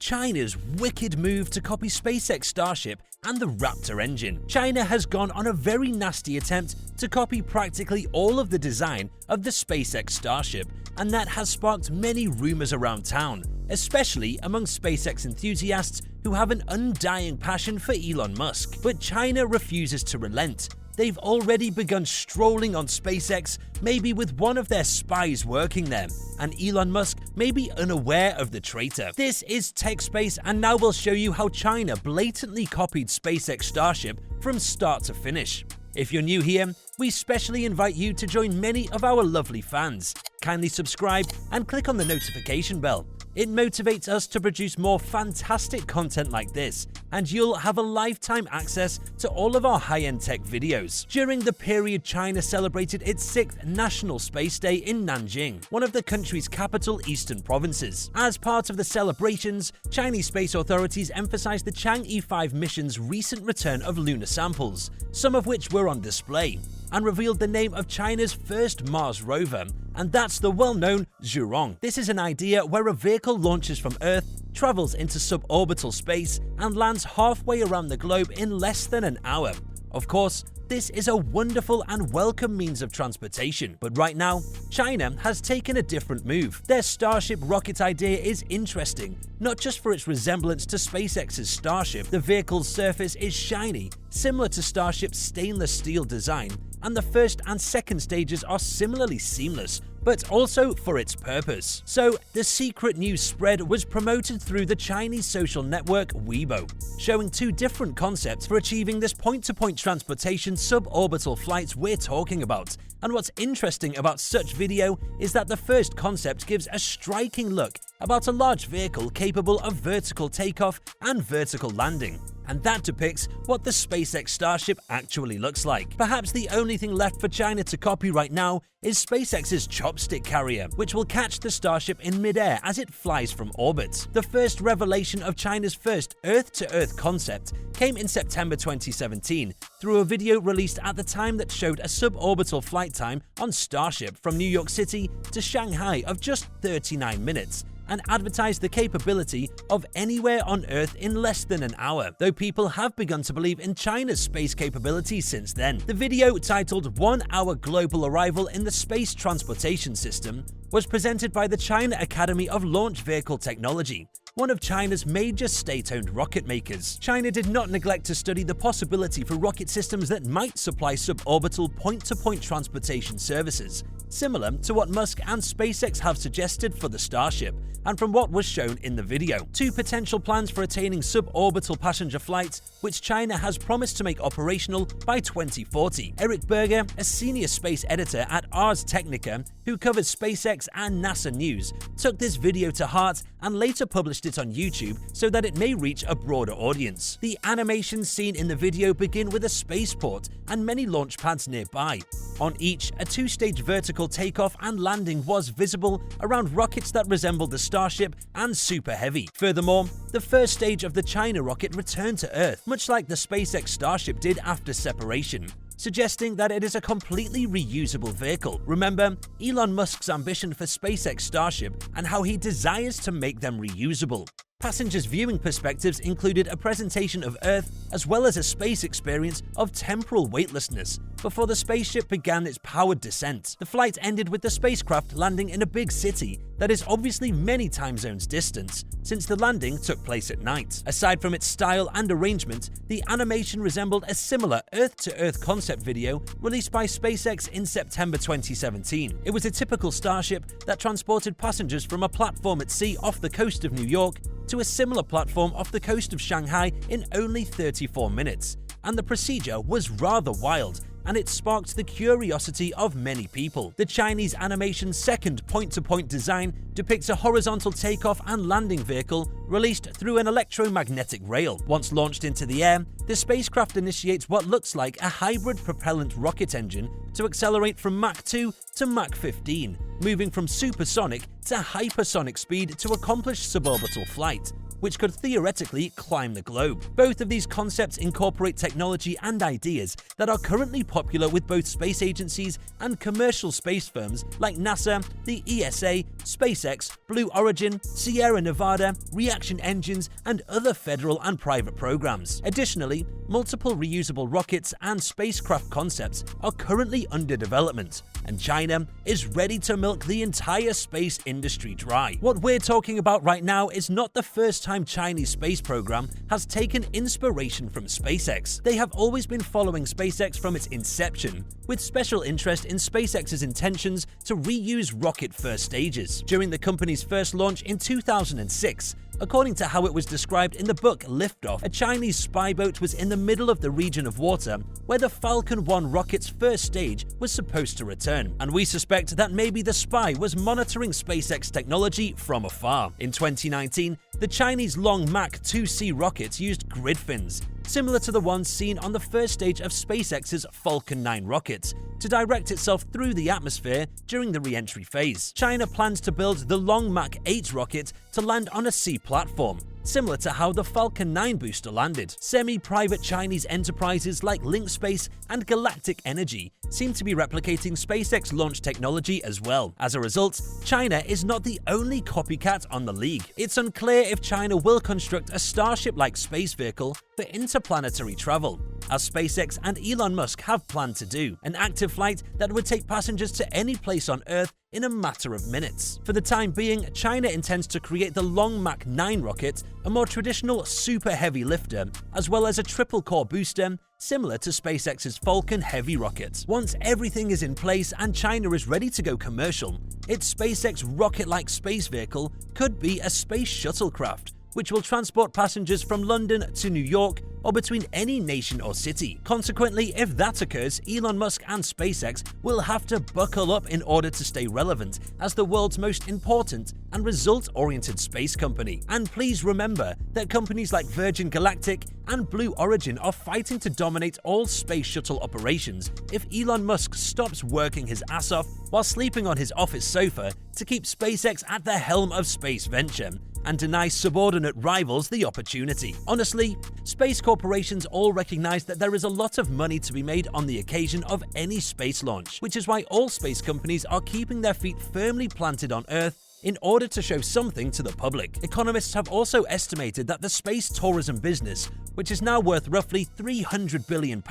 China's wicked move to copy SpaceX Starship and the Raptor engine. China has gone on a very nasty attempt to copy practically all of the design of the SpaceX Starship, and that has sparked many rumors around town, especially among SpaceX enthusiasts who have an undying passion for Elon Musk. But China refuses to relent. They've already begun strolling on SpaceX, maybe with one of their spies working there, and Elon Musk may be unaware of the traitor. This is TechSpace, and now we'll show you how China blatantly copied SpaceX Starship from start to finish. If you're new here, we specially invite you to join many of our lovely fans. Kindly subscribe and click on the notification bell. It motivates us to produce more fantastic content like this, and you'll have a lifetime access to all of our high-end tech videos. During the period China celebrated its 6th National Space Day in Nanjing, one of the country's capital eastern provinces. As part of the celebrations, Chinese space authorities emphasized the Chang'e 5 mission's recent return of lunar samples, some of which were on display, and revealed the name of China's first Mars rover, and that's the well-known Zhurong. This is an idea where a vehicle launches from Earth, travels into suborbital space, and lands halfway around the globe in less than an hour. Of course, this is a wonderful and welcome means of transportation, but right now, China has taken a different move. Their Starship rocket idea is interesting, not just for its resemblance to SpaceX's Starship. The vehicle's surface is shiny, similar to Starship's stainless steel design, and the first and second stages are similarly seamless, but also for its purpose. So, the secret news spread was promoted through the Chinese social network Weibo, showing 2 different concepts for achieving this point-to-point transportation suborbital flights we're talking about. And what's interesting about such video is that the first concept gives a striking look about a large vehicle capable of vertical takeoff and vertical landing, and that depicts what the SpaceX Starship actually looks like. Perhaps the only thing left for China to copy right now is SpaceX's chopstick carrier, which will catch the Starship in midair as it flies from orbit. The first revelation of China's first Earth-to-Earth concept came in September 2017 through a video released at the time that showed a suborbital flight time on Starship from New York City to Shanghai of just 39 minutes, and advertised the capability of anywhere on Earth in less than an hour, though people have begun to believe in China's space capabilities since then. The video, titled 1 Hour Global Arrival in the Space Transportation System, was presented by the China Academy of Launch Vehicle Technology, one of China's major state-owned rocket makers. China did not neglect to study the possibility for rocket systems that might supply suborbital point-to-point transportation services, similar to what Musk and SpaceX have suggested for the Starship, and from what was shown in the video. 2 potential plans for attaining suborbital passenger flights, which China has promised to make operational by 2040. Eric Berger, a senior space editor at Ars Technica, who covers SpaceX and NASA news, took this video to heart and later published it on YouTube so that it may reach a broader audience. The animations seen in the video begin with a spaceport and many launch pads nearby. On each, a 2-stage vertical takeoff and landing was visible around rockets that resembled the Starship and Super Heavy. Furthermore, the first stage of the China rocket returned to Earth, much like the SpaceX Starship did after separation, suggesting that it is a completely reusable vehicle. Remember Elon Musk's ambition for SpaceX Starship and how he desires to make them reusable. Passengers' viewing perspectives included a presentation of Earth as well as a space experience of temporal weightlessness before the spaceship began its powered descent. The flight ended with the spacecraft landing in a big city that is obviously many time zones distant, since the landing took place at night. Aside from its style and arrangement, the animation resembled a similar Earth-to-Earth concept video released by SpaceX in September 2017. It was a typical Starship that transported passengers from a platform at sea off the coast of New York to a similar platform off the coast of Shanghai in only 34 minutes, and the procedure was rather wild, and it sparked the curiosity of many people. The Chinese animation's second point-to-point design depicts a horizontal takeoff and landing vehicle released through an electromagnetic rail. Once launched into the air, the spacecraft initiates what looks like a hybrid propellant rocket engine to accelerate from Mach 2 to Mach 15, moving from supersonic to hypersonic speed to accomplish suborbital flight, which could theoretically climb the globe. Both of these concepts incorporate technology and ideas that are currently popular with both space agencies and commercial space firms like NASA, the ESA, SpaceX, Blue Origin, Sierra Nevada, reaction engines, and other federal and private programs. Additionally, multiple reusable rockets and spacecraft concepts are currently under development, and China is ready to milk the entire space industry dry. What we're talking about right now is not the first time Chinese space program has taken inspiration from SpaceX. They have always been following SpaceX from its inception, with special interest in SpaceX's intentions to reuse rocket first stages. During the company's first launch in 2006, according to how it was described in the book Liftoff, a Chinese spy boat was in the middle of the region of water where the Falcon 1 rocket's first stage was supposed to return, and we suspect that maybe the spy was monitoring SpaceX technology from afar. In 2019, the Chinese Long Mach 2C rocket used grid fins, similar to the ones seen on the first stage of SpaceX's Falcon 9 rocket, to direct itself through the atmosphere during the re-entry phase. China plans to build the Long Mach 8 rocket to land on a sea platform, similar to how the Falcon 9 booster landed. Semi-private Chinese enterprises like Link Space and Galactic Energy seem to be replicating SpaceX launch technology as well. As a result, China is not the only copycat on the league. It's unclear if China will construct a Starship-like space vehicle for interplanetary travel, as SpaceX and Elon Musk have planned to do, an active flight that would take passengers to any place on Earth in a matter of minutes. For the time being, China intends to create the Long Mach 9 rocket, a more traditional super heavy lifter, as well as a triple-core booster similar to SpaceX's Falcon Heavy rocket. Once everything is in place and China is ready to go commercial, its SpaceX rocket-like space vehicle could be a space shuttlecraft, which will transport passengers from London to New York or between any nation or city. Consequently, if that occurs, Elon Musk and SpaceX will have to buckle up in order to stay relevant as the world's most important and result-oriented space company. And please remember that companies like Virgin Galactic and Blue Origin are fighting to dominate all space shuttle operations if Elon Musk stops working his ass off while sleeping on his office sofa to keep SpaceX at the helm of space venture and deny subordinate rivals the opportunity. Honestly, space corporations all recognize that there is a lot of money to be made on the occasion of any space launch, which is why all space companies are keeping their feet firmly planted on Earth in order to show something to the public. Economists have also estimated that the space tourism business, which is now worth roughly £300 billion,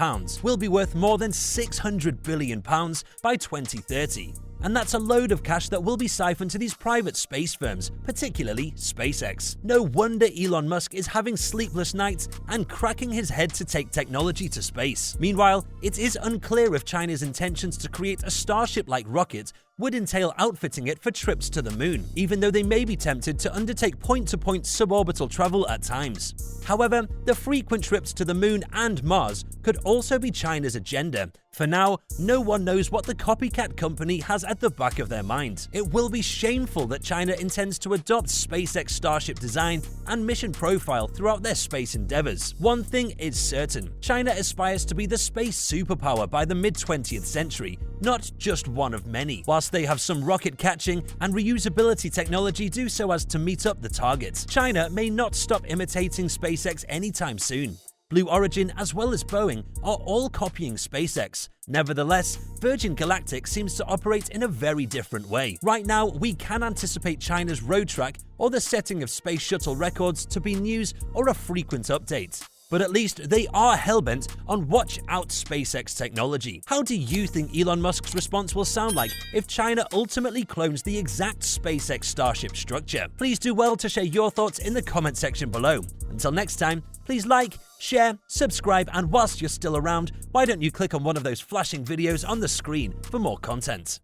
will be worth more than £600 billion by 2030. And that's a load of cash that will be siphoned to these private space firms, particularly SpaceX. No wonder Elon Musk is having sleepless nights and cracking his head to take technology to space. Meanwhile, it is unclear if China's intentions to create a Starship-like rocket would entail outfitting it for trips to the moon, even though they may be tempted to undertake point-to-point suborbital travel at times. However, the frequent trips to the moon and Mars could also be China's agenda. For now, no one knows what the copycat company has at the back of their mind. It will be shameful that China intends to adopt SpaceX Starship design and mission profile throughout their space endeavors. One thing is certain: China aspires to be the space superpower by the mid-20th century, not just one of many. Whilst they have some rocket catching and reusability technology do so as to meet up the targets, China may not stop imitating SpaceX anytime soon. Blue Origin as well as Boeing are all copying SpaceX. Nevertheless, Virgin Galactic seems to operate in a very different way. Right now, we can anticipate China's road track or the setting of space shuttle records to be news or a frequent update. But at least they are hellbent on watch out SpaceX technology. How do you think Elon Musk's response will sound like if China ultimately clones the exact SpaceX Starship structure? Please do well to share your thoughts in the comment section below. Until next time, please like, share, subscribe, and whilst you're still around, why don't you click on one of those flashing videos on the screen for more content?